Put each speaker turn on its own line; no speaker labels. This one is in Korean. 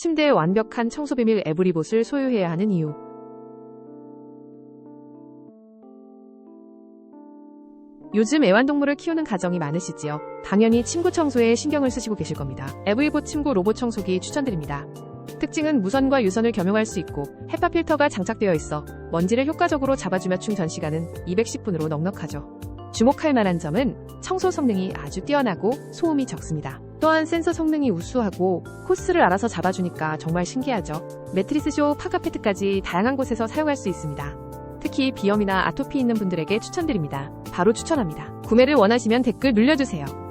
침대의 완벽한 청소 비밀 에브리봇을 소유해야 하는 이유. 요즘 애완동물을 키우는 가정이 많으시지요. 당연히 침구 청소에 신경을 쓰시고 계실 겁니다. 에브리봇 침구 로봇 청소기 추천드립니다. 특징은 무선과 유선을 겸용할 수 있고 헤파 필터가 장착되어 있어 먼지를 효과적으로 잡아주며 충전 시간은 210분으로 넉넉하죠. 주목할 만한 점은 청소 성능이 아주 뛰어나고 소음이 적습니다. 또한 센서 성능이 우수하고 호스를 알아서 잡아주니까 정말 신기하죠. 매트리스쇼, 파카페트까지 다양한 곳에서 사용할 수 있습니다. 특히 비염이나 아토피 있는 분들에게 추천드립니다. 바로 추천합니다. 구매를 원하시면 댓글 눌러주세요.